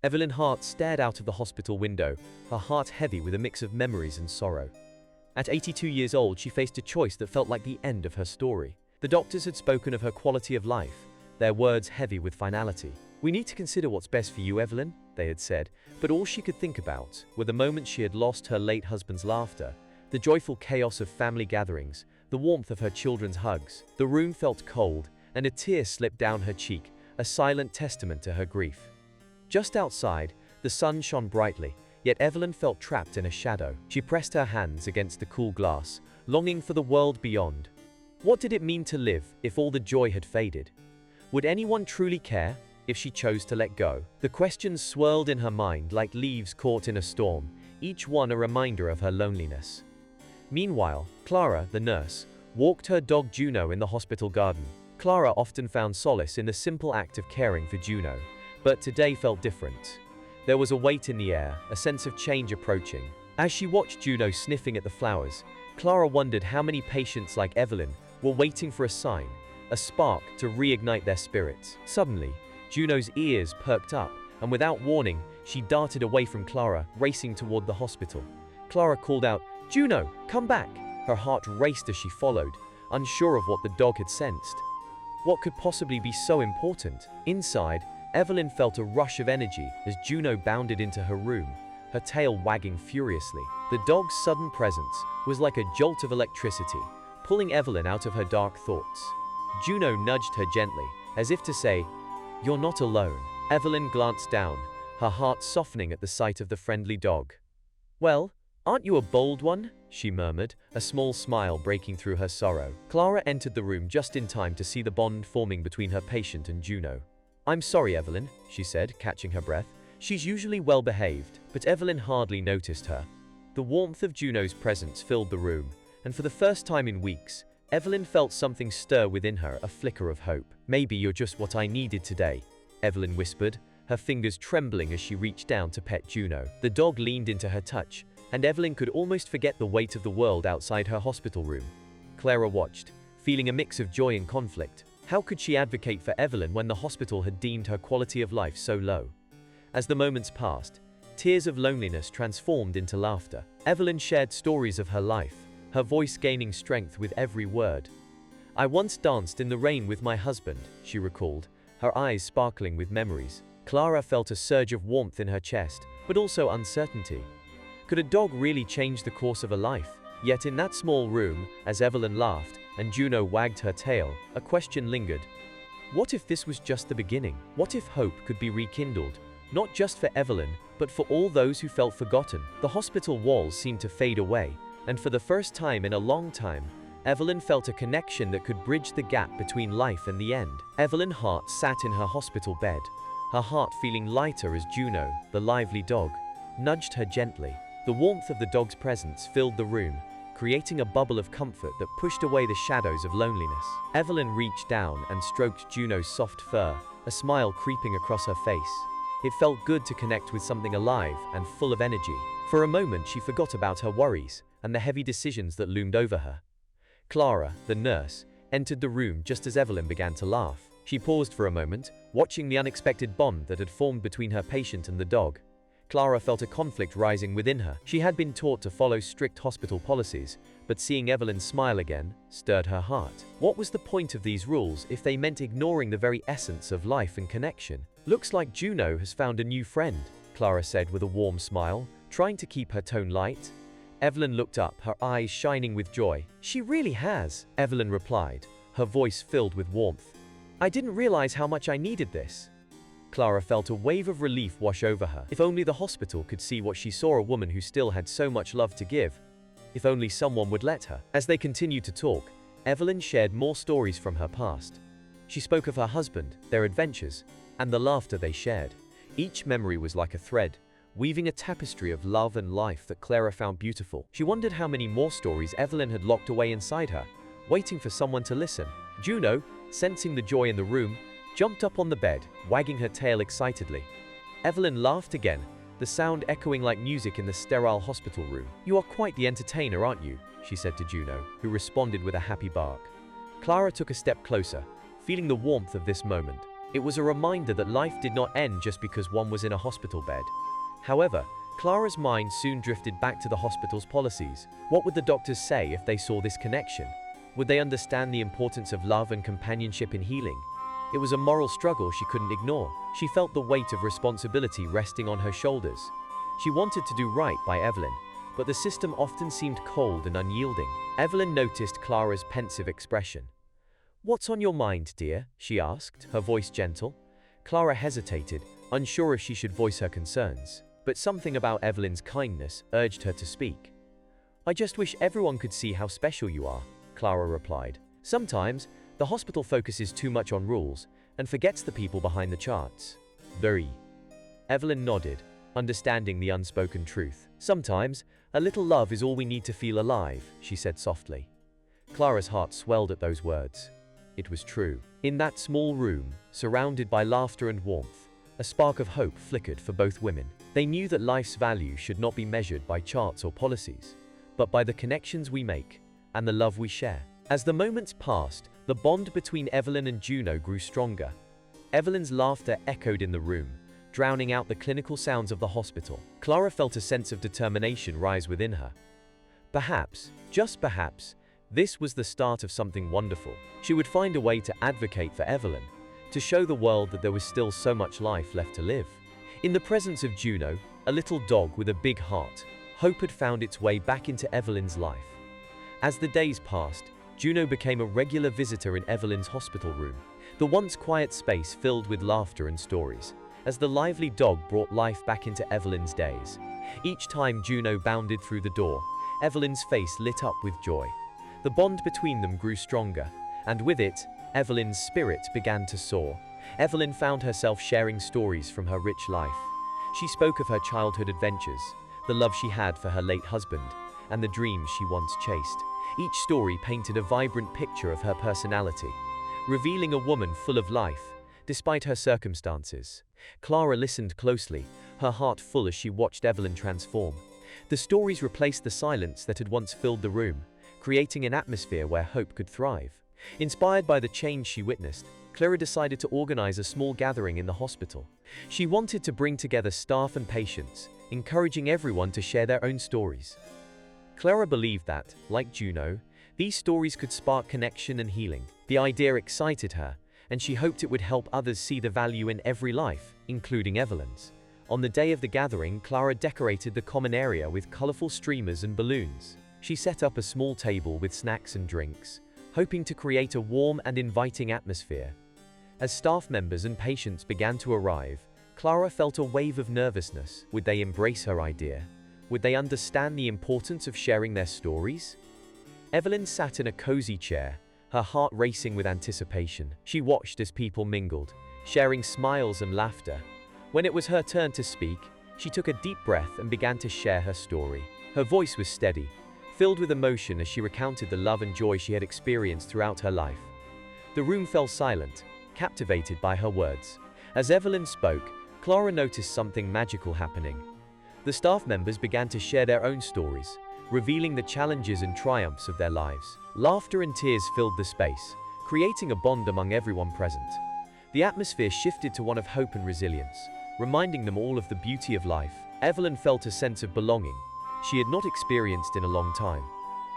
Evelyn Hart stared out of the hospital window, her heart heavy with a mix of memories and sorrow. At 82 years old, she faced a choice that felt like the end of her story. The doctors had spoken of her quality of life, their words heavy with finality. "We need to consider what's best for you, Evelyn," they had said, but all she could think about were the moments she had lost her late husband's laughter, the joyful chaos of family gatherings, the warmth of her children's hugs. The room felt cold, and a tear slipped down her cheek, a silent testament to her grief. Just outside, the sun shone brightly, yet Evelyn felt trapped in a shadow. She pressed her hands against the cool glass, longing for the world beyond. What did it mean to live if all the joy had faded? Would anyone truly care if she chose to let go? The questions swirled in her mind like leaves caught in a storm, each one a reminder of her loneliness. Meanwhile, Clara, the nurse, walked her dog Juno in the hospital garden. Clara often found solace in the simple act of caring for Juno, but today felt different. There was a weight in the air, a sense of change approaching. As she watched Juno sniffing at the flowers, Clara wondered how many patients like Evelyn were waiting for a sign, a spark to reignite their spirits. Suddenly, Juno's ears perked up, and without warning, she darted away from Clara, racing toward the hospital. Clara called out, "Juno, come back!" Her heart raced as she followed, unsure of what the dog had sensed. What could possibly be so important? Inside, Evelyn felt a rush of energy as Juno bounded into her room, her tail wagging furiously. The dog's sudden presence was like a jolt of electricity, pulling Evelyn out of her dark thoughts. Juno nudged her gently, as if to say, "You're not alone." Evelyn glanced down, her heart softening at the sight of the friendly dog. "Well, aren't you a bold one?" she murmured, a small smile breaking through her sorrow. Clara entered the room just in time to see the bond forming between her patient and Juno. "I'm sorry, Evelyn," she said, catching her breath. She's usually well behaved, but Evelyn hardly noticed her. The warmth of Juno's presence filled the room, and for the first time in weeks, Evelyn felt something stir within her, a flicker of hope. "Maybe you're just what I needed today," Evelyn whispered, her fingers trembling as she reached down to pet Juno. The dog leaned into her touch, and Evelyn could almost forget the weight of the world outside her hospital room. Clara watched, feeling a mix of joy and conflict. How could she advocate for Evelyn when the hospital had deemed her quality of life so low? As the moments passed, tears of loneliness transformed into laughter. Evelyn shared stories of her life, her voice gaining strength with every word. "I once danced in the rain with my husband," she recalled, her eyes sparkling with memories. Clara felt a surge of warmth in her chest, but also uncertainty. Could a dog really change the course of a life? Yet in that small room, as Evelyn laughed and Juno wagged her tail, a question lingered. What if this was just the beginning? What if hope could be rekindled? Not just for Evelyn, but for all those who felt forgotten. The hospital walls seemed to fade away, and for the first time in a long time, Evelyn felt a connection that could bridge the gap between life and the end. Evelyn Hart sat in her hospital bed, her heart feeling lighter as Juno, the lively dog, nudged her gently. The warmth of the dog's presence filled the room, creating a bubble of comfort that pushed away the shadows of loneliness. Evelyn reached down and stroked Juno's soft fur, a smile creeping across her face. It felt good to connect with something alive and full of energy. For a moment, she forgot about her worries and the heavy decisions that loomed over her. Clara, the nurse, entered the room just as Evelyn began to laugh. She paused for a moment, watching the unexpected bond that had formed between her patient and the dog. Clara felt a conflict rising within her. She had been taught to follow strict hospital policies, but seeing Evelyn smile again stirred her heart. What was the point of these rules if they meant ignoring the very essence of life and connection? "Looks like Juno has found a new friend," Clara said with a warm smile, trying to keep her tone light. Evelyn looked up, her eyes shining with joy. "She really has," Evelyn replied, her voice filled with warmth. "I didn't realize how much I needed this." Clara felt a wave of relief wash over her. If only the hospital could see what she saw, a woman who still had so much love to give. If only someone would let her. As they continued to talk, Evelyn shared more stories from her past. She spoke of her husband, their adventures, and the laughter they shared. Each memory was like a thread, weaving a tapestry of love and life that Clara found beautiful. She wondered how many more stories Evelyn had locked away inside her, waiting for someone to listen. Juno, sensing the joy in the room, jumped up on the bed, wagging her tail excitedly. Evelyn laughed again, the sound echoing like music in the sterile hospital room. "You are quite the entertainer, aren't you?" she said to Juno, who responded with a happy bark. Clara took a step closer, feeling the warmth of this moment. It was a reminder that life did not end just because one was in a hospital bed. However, Clara's mind soon drifted back to the hospital's policies. What would the doctors say if they saw this connection? Would they understand the importance of love and companionship in healing? It was a moral struggle she couldn't ignore. She felt the weight of responsibility resting on her shoulders. She wanted to do right by Evelyn, but the system often seemed cold and unyielding. Evelyn noticed Clara's pensive expression. "What's on your mind, dear?" she asked, her voice gentle. Clara hesitated, unsure if she should voice her concerns, but something about Evelyn's kindness urged her to speak. "I just wish everyone could see how special you are," Clara replied. "Sometimes, the hospital focuses too much on rules and forgets the people behind the charts." Very. Evelyn nodded, understanding the unspoken truth. "Sometimes, a little love is all we need to feel alive," she said softly. Clara's heart swelled at those words. It was true. In that small room, surrounded by laughter and warmth, a spark of hope flickered for both women. They knew that life's value should not be measured by charts or policies, but by the connections we make and the love we share. As the moments passed, the bond between Evelyn and Juno grew stronger. Evelyn's laughter echoed in the room, drowning out the clinical sounds of the hospital. Clara felt a sense of determination rise within her. Perhaps, just perhaps, this was the start of something wonderful. She would find a way to advocate for Evelyn, to show the world that there was still so much life left to live. In the presence of Juno, a little dog with a big heart, hope had found its way back into Evelyn's life. As the days passed, Juno became a regular visitor in Evelyn's hospital room, the once quiet space filled with laughter and stories. As the lively dog brought life back into Evelyn's days, each time Juno bounded through the door, Evelyn's face lit up with joy. The bond between them grew stronger, and with it, Evelyn's spirit began to soar. Evelyn found herself sharing stories from her rich life. She spoke of her childhood adventures, the love she had for her late husband, and the dreams she once chased. Each story painted a vibrant picture of her personality, revealing a woman full of life, despite her circumstances. Clara listened closely, her heart full as she watched Evelyn transform. The stories replaced the silence that had once filled the room, creating an atmosphere where hope could thrive. Inspired by the change she witnessed, Clara decided to organize a small gathering in the hospital. She wanted to bring together staff and patients, encouraging everyone to share their own stories. Clara believed that, like Juno, these stories could spark connection and healing. The idea excited her, and she hoped it would help others see the value in every life, including Evelyn's. On the day of the gathering, Clara decorated the common area with colorful streamers and balloons. She set up a small table with snacks and drinks, hoping to create a warm and inviting atmosphere. As staff members and patients began to arrive, Clara felt a wave of nervousness. Would they embrace her idea? Would they understand the importance of sharing their stories? Evelyn sat in a cozy chair, her heart racing with anticipation. She watched as people mingled, sharing smiles and laughter. When it was her turn to speak, she took a deep breath and began to share her story. Her voice was steady, filled with emotion as she recounted the love and joy she had experienced throughout her life. The room fell silent, captivated by her words. As Evelyn spoke, Clara noticed something magical happening. The staff members began to share their own stories, revealing the challenges and triumphs of their lives. Laughter and tears filled the space, creating a bond among everyone present. The atmosphere shifted to one of hope and resilience, reminding them all of the beauty of life. Evelyn felt a sense of belonging she had not experienced in a long time.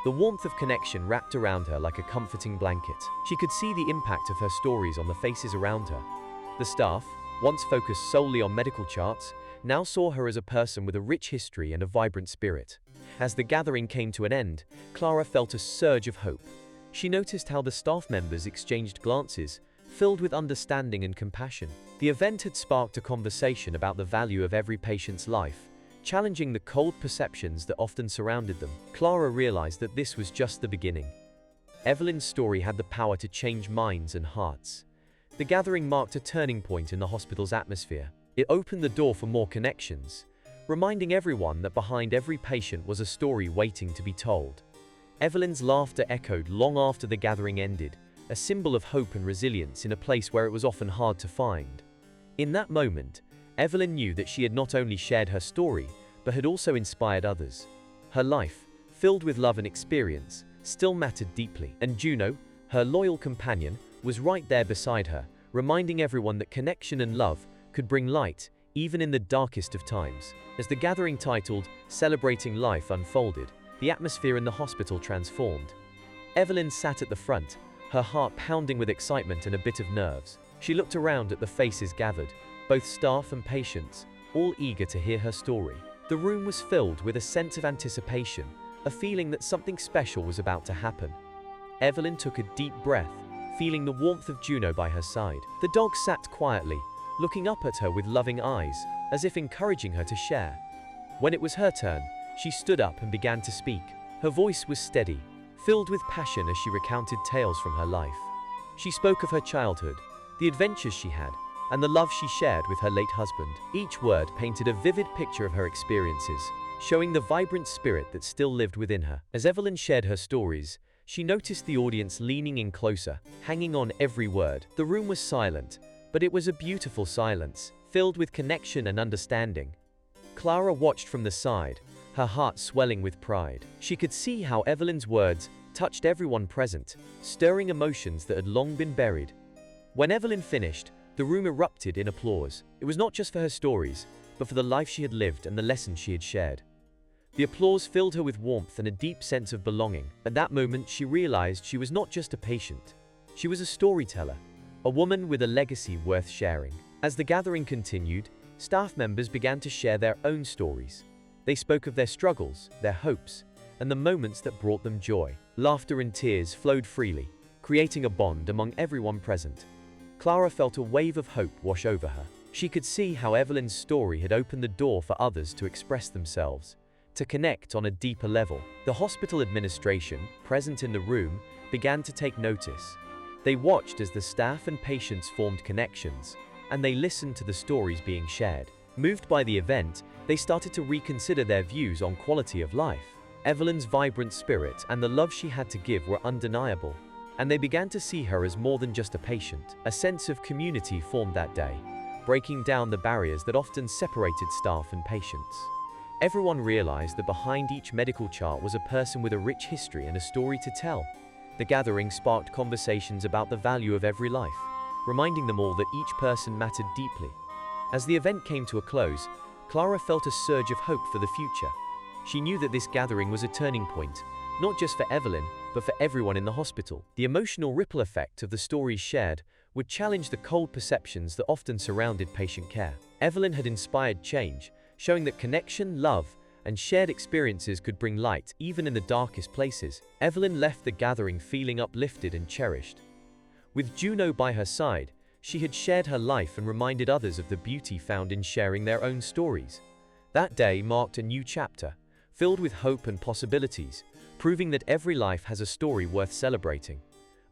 The warmth of connection wrapped around her like a comforting blanket. She could see the impact of her stories on the faces around her. The staff, once focused solely on medical charts, now saw her as a person with a rich history and a vibrant spirit. As the gathering came to an end, Clara felt a surge of hope. She noticed how the staff members exchanged glances, filled with understanding and compassion. The event had sparked a conversation about the value of every patient's life, challenging the cold perceptions that often surrounded them. Clara realized that this was just the beginning. Evelyn's story had the power to change minds and hearts. The gathering marked a turning point in the hospital's atmosphere. It opened the door for more connections, reminding everyone that behind every patient was a story waiting to be told. Evelyn's laughter echoed long after the gathering ended, a symbol of hope and resilience in a place where it was often hard to find. In that moment, Evelyn knew that she had not only shared her story, but had also inspired others. Her life, filled with love and experience, still mattered deeply, and Juno, her loyal companion, was right there beside her, reminding everyone that connection and love could bring light, even in the darkest of times. As the gathering titled Celebrating Life unfolded, the atmosphere in the hospital transformed. Evelyn sat at the front, her heart pounding with excitement and a bit of nerves. She looked around at the faces gathered, both staff and patients, all eager to hear her story. The room was filled with a sense of anticipation, a feeling that something special was about to happen. Evelyn took a deep breath, feeling the warmth of Juno by her side. The dog sat quietly, looking up at her with loving eyes, as if encouraging her to share. When it was her turn, she stood up and began to speak. Her voice was steady, filled with passion as she recounted tales from her life. She spoke of her childhood, the adventures she had, and the love she shared with her late husband. Each word painted a vivid picture of her experiences, showing the vibrant spirit that still lived within her. As Evelyn shared her stories, she noticed the audience leaning in closer, hanging on every word. The room was silent, but it was a beautiful silence, filled with connection and understanding. Clara watched from the side, her heart swelling with pride. She could see how Evelyn's words touched everyone present, stirring emotions that had long been buried. When Evelyn finished, the room erupted in applause. It was not just for her stories, but for the life she had lived and the lessons she had shared. The applause filled her with warmth and a deep sense of belonging. At that moment, she realized she was not just a patient. She was a storyteller, a woman with a legacy worth sharing. As the gathering continued, staff members began to share their own stories. They spoke of their struggles, their hopes, and the moments that brought them joy. Laughter and tears flowed freely, creating a bond among everyone present. Clara felt a wave of hope wash over her. She could see how Evelyn's story had opened the door for others to express themselves, to connect on a deeper level. The hospital administration, present in the room, began to take notice. They watched as the staff and patients formed connections, and they listened to the stories being shared. Moved by the event, they started to reconsider their views on quality of life. Evelyn's vibrant spirit and the love she had to give were undeniable, and they began to see her as more than just a patient. A sense of community formed that day, breaking down the barriers that often separated staff and patients. Everyone realized that behind each medical chart was a person with a rich history and a story to tell. The gathering sparked conversations about the value of every life, reminding them all that each person mattered deeply. As the event came to a close, Clara felt a surge of hope for the future. She knew that this gathering was a turning point, not just for Evelyn, but for everyone in the hospital. The emotional ripple effect of the stories shared would challenge the cold perceptions that often surrounded patient care. Evelyn had inspired change, showing that connection, love, and shared experiences could bring light even in the darkest places. Evelyn left the gathering feeling uplifted and cherished. With Juno by her side, she had shared her life and reminded others of the beauty found in sharing their own stories. That day marked a new chapter, filled with hope and possibilities, proving that every life has a story worth celebrating.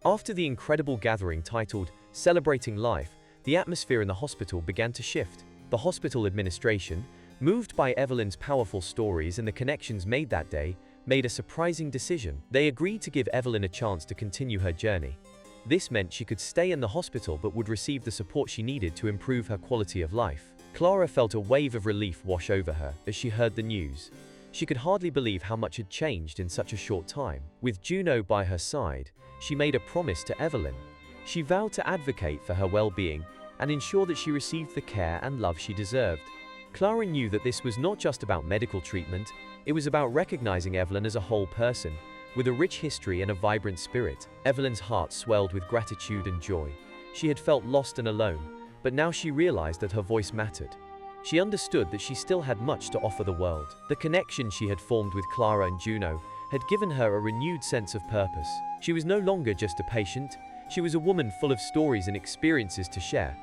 After the incredible gathering titled Celebrating Life, the atmosphere in the hospital began to shift. The hospital administration, moved by Evelyn's powerful stories and the connections made that day, made a surprising decision. They agreed to give Evelyn a chance to continue her journey. This meant she could stay in the hospital but would receive the support she needed to improve her quality of life. Clara felt a wave of relief wash over her as she heard the news. She could hardly believe how much had changed in such a short time. With Juno by her side, she made a promise to Evelyn. She vowed to advocate for her well-being and ensure that she received the care and love she deserved. Clara knew that this was not just about medical treatment, it was about recognizing Evelyn as a whole person, with a rich history and a vibrant spirit. Evelyn's heart swelled with gratitude and joy. She had felt lost and alone, but now she realized that her voice mattered. She understood that she still had much to offer the world. The connection she had formed with Clara and Juno had given her a renewed sense of purpose. She was no longer just a patient, she was a woman full of stories and experiences to share.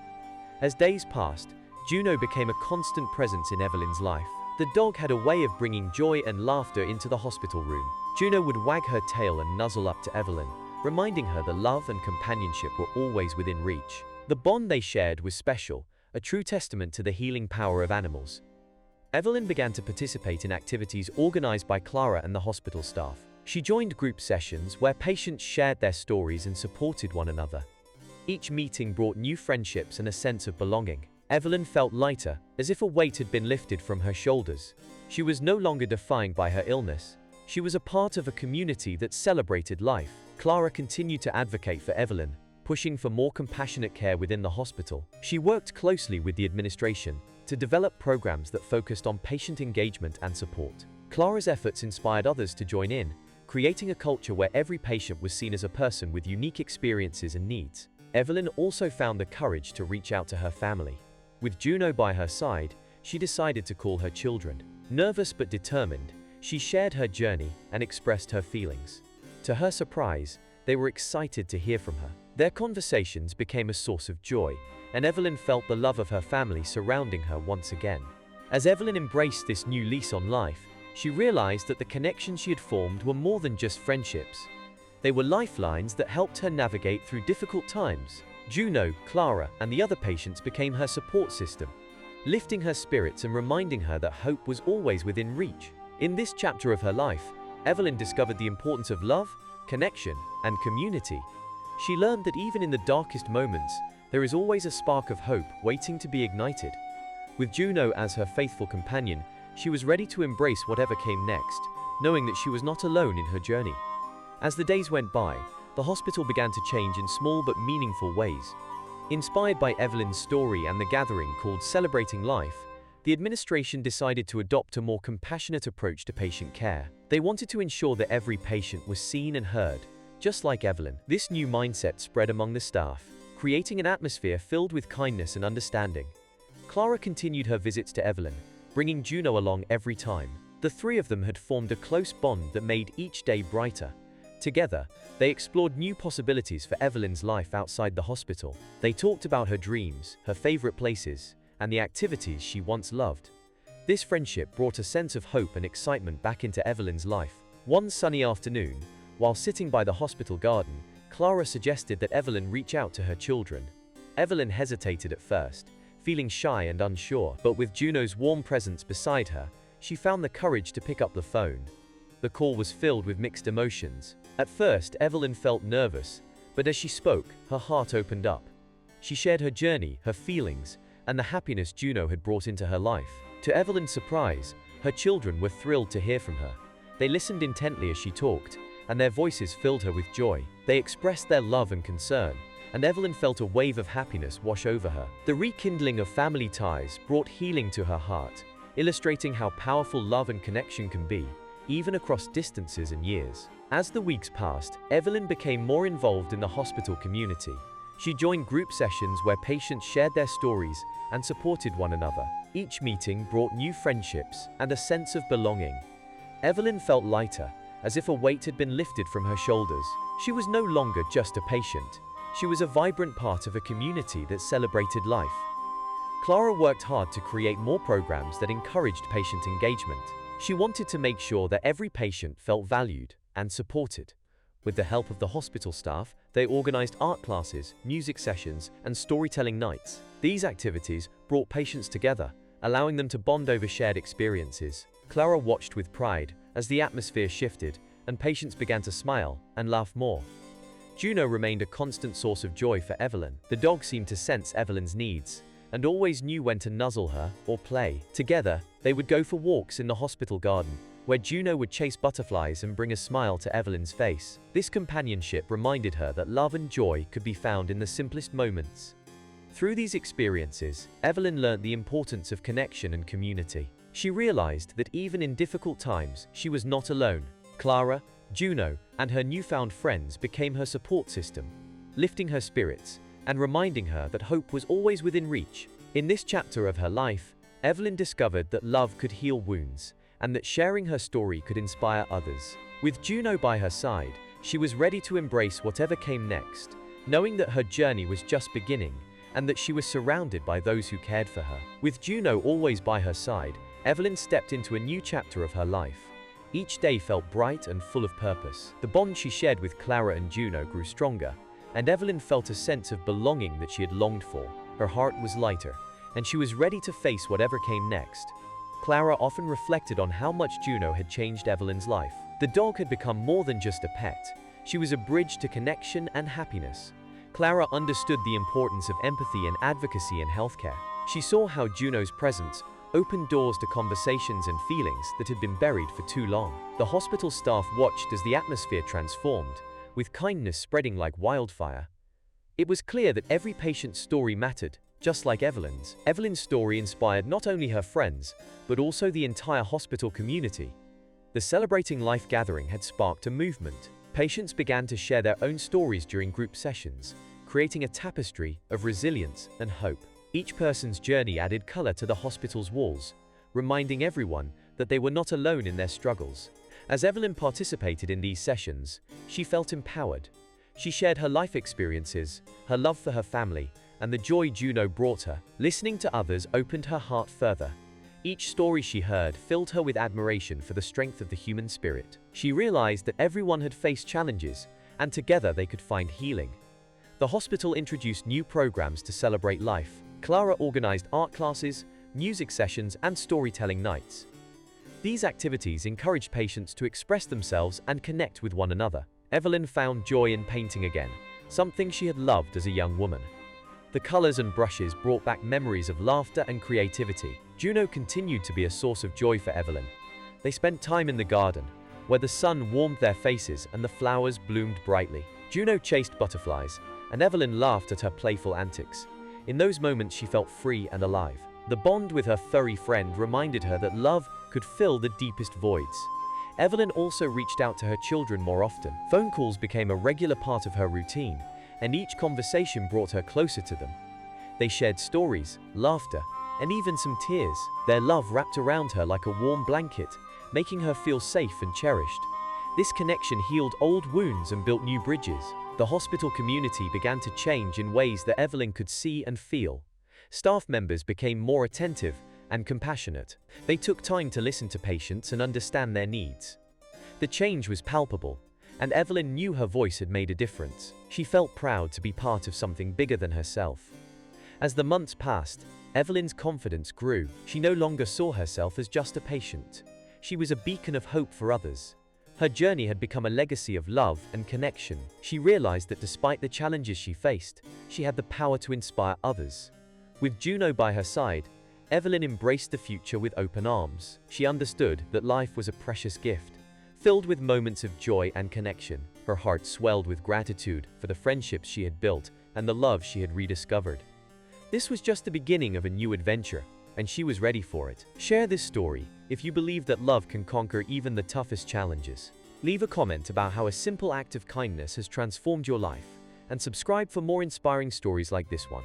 As days passed, Juno became a constant presence in Evelyn's life. The dog had a way of bringing joy and laughter into the hospital room. Juno would wag her tail and nuzzle up to Evelyn, reminding her that love and companionship were always within reach. The bond they shared was special, a true testament to the healing power of animals. Evelyn began to participate in activities organized by Clara and the hospital staff. She joined group sessions where patients shared their stories and supported one another. Each meeting brought new friendships and a sense of belonging. Evelyn felt lighter, as if a weight had been lifted from her shoulders. She was no longer defined by her illness. She was a part of a community that celebrated life. Clara continued to advocate for Evelyn, pushing for more compassionate care within the hospital. She worked closely with the administration to develop programs that focused on patient engagement and support. Clara's efforts inspired others to join in, creating a culture where every patient was seen as a person with unique experiences and needs. Evelyn also found the courage to reach out to her family. With Juno by her side, she decided to call her children. Nervous but determined, she shared her journey and expressed her feelings. To her surprise, they were excited to hear from her. Their conversations became a source of joy, and Evelyn felt the love of her family surrounding her once again. As Evelyn embraced this new lease on life, she realized that the connections she had formed were more than just friendships. They were lifelines that helped her navigate through difficult times. Juno, Clara, and the other patients became her support system, lifting her spirits and reminding her that hope was always within reach. In this chapter of her life, Evelyn discovered the importance of love, connection, and community. She learned that even in the darkest moments, there is always a spark of hope waiting to be ignited. With Juno as her faithful companion, she was ready to embrace whatever came next, knowing that she was not alone in her journey. As the days went by, the hospital began to change in small but meaningful ways. Inspired by Evelyn's story and the gathering called Celebrating Life, the administration decided to adopt a more compassionate approach to patient care. They wanted to ensure that every patient was seen and heard, just like Evelyn. This new mindset spread among the staff, creating an atmosphere filled with kindness and understanding. Clara continued her visits to Evelyn, bringing Juno along every time. The three of them had formed a close bond that made each day brighter. Together, they explored new possibilities for Evelyn's life outside the hospital. They talked about her dreams, her favorite places, and the activities she once loved. This friendship brought a sense of hope and excitement back into Evelyn's life. One sunny afternoon, while sitting by the hospital garden, Clara suggested that Evelyn reach out to her children. Evelyn hesitated at first, feeling shy and unsure, but with Juno's warm presence beside her, she found the courage to pick up the phone. The call was filled with mixed emotions. At first, Evelyn felt nervous, but as she spoke, her heart opened up. She shared her journey, her feelings, and the happiness Juno had brought into her life. To Evelyn's surprise, her children were thrilled to hear from her. They listened intently as she talked, and their voices filled her with joy. They expressed their love and concern, and Evelyn felt a wave of happiness wash over her. The rekindling of family ties brought healing to her heart, illustrating how powerful love and connection can be, even across distances and years. As the weeks passed, Evelyn became more involved in the hospital community. She joined group sessions where patients shared their stories and supported one another. Each meeting brought new friendships and a sense of belonging. Evelyn felt lighter, as if a weight had been lifted from her shoulders. She was no longer just a patient. She was a vibrant part of a community that celebrated life. Clara worked hard to create more programs that encouraged patient engagement. She wanted to make sure that every patient felt valued and supported. With the help of the hospital staff, they organized art classes, music sessions, and storytelling nights. These activities brought patients together, allowing them to bond over shared experiences. Clara watched with pride as the atmosphere shifted and patients began to smile and laugh more. Juno remained a constant source of joy for Evelyn. The dog seemed to sense Evelyn's needs and always knew when to nuzzle her or play. Together, they would go for walks in the hospital garden, where Juno would chase butterflies and bring a smile to Evelyn's face. This companionship reminded her that love and joy could be found in the simplest moments. Through these experiences, Evelyn learned the importance of connection and community. She realized that even in difficult times, she was not alone. Clara, Juno, and her newfound friends became her support system, lifting her spirits and reminding her that hope was always within reach. In this chapter of her life, Evelyn discovered that love could heal wounds and that sharing her story could inspire others. With Juno by her side, she was ready to embrace whatever came next, knowing that her journey was just beginning and that she was surrounded by those who cared for her. With Juno always by her side, Evelyn stepped into a new chapter of her life. Each day felt bright and full of purpose. The bond she shared with Clara and Juno grew stronger, and Evelyn felt a sense of belonging that she had longed for. Her heart was lighter, and she was ready to face whatever came next. Clara often reflected on how much Juno had changed Evelyn's life. The dog had become more than just a pet. She was a bridge to connection and happiness. Clara understood the importance of empathy and advocacy in healthcare. She saw how Juno's presence opened doors to conversations and feelings that had been buried for too long. The hospital staff watched as the atmosphere transformed, with kindness spreading like wildfire. It was clear that every patient's story mattered, just like Evelyn's. Evelyn's story inspired not only her friends, but also the entire hospital community. The Celebrating Life gathering had sparked a movement. Patients began to share their own stories during group sessions, creating a tapestry of resilience and hope. Each person's journey added color to the hospital's walls, reminding everyone that they were not alone in their struggles. As Evelyn participated in these sessions, she felt empowered. She shared her life experiences, her love for her family, and the joy Juno brought her. Listening to others opened her heart further. Each story she heard filled her with admiration for the strength of the human spirit. She realized that everyone had faced challenges, and together they could find healing. The hospital introduced new programs to celebrate life. Clara organized art classes, music sessions, and storytelling nights. These activities encouraged patients to express themselves and connect with one another. Evelyn found joy in painting again, something she had loved as a young woman. The colors and brushes brought back memories of laughter and creativity. Juno continued to be a source of joy for Evelyn. They spent time in the garden, where the sun warmed their faces and the flowers bloomed brightly. Juno chased butterflies, and Evelyn laughed at her playful antics. In those moments she felt free and alive. The bond with her furry friend reminded her that love could fill the deepest voids. Evelyn also reached out to her children more often. Phone calls became a regular part of her routine, and each conversation brought her closer to them. They shared stories, laughter, and even some tears. Their love wrapped around her like a warm blanket, making her feel safe and cherished. This connection healed old wounds and built new bridges. The hospital community began to change in ways that Evelyn could see and feel. Staff members became more attentive and compassionate. They took time to listen to patients and understand their needs. The change was palpable, and Evelyn knew her voice had made a difference. She felt proud to be part of something bigger than herself. As the months passed, Evelyn's confidence grew. She no longer saw herself as just a patient. She was a beacon of hope for others. Her journey had become a legacy of love and connection. She realized that despite the challenges she faced, she had the power to inspire others. With Juno by her side, Evelyn embraced the future with open arms. She understood that life was a precious gift, filled with moments of joy and connection. Her heart swelled with gratitude for the friendships she had built and the love she had rediscovered. This was just the beginning of a new adventure, and she was ready for it. Share this story if you believe that love can conquer even the toughest challenges. Leave a comment about how a simple act of kindness has transformed your life, and subscribe for more inspiring stories like this one.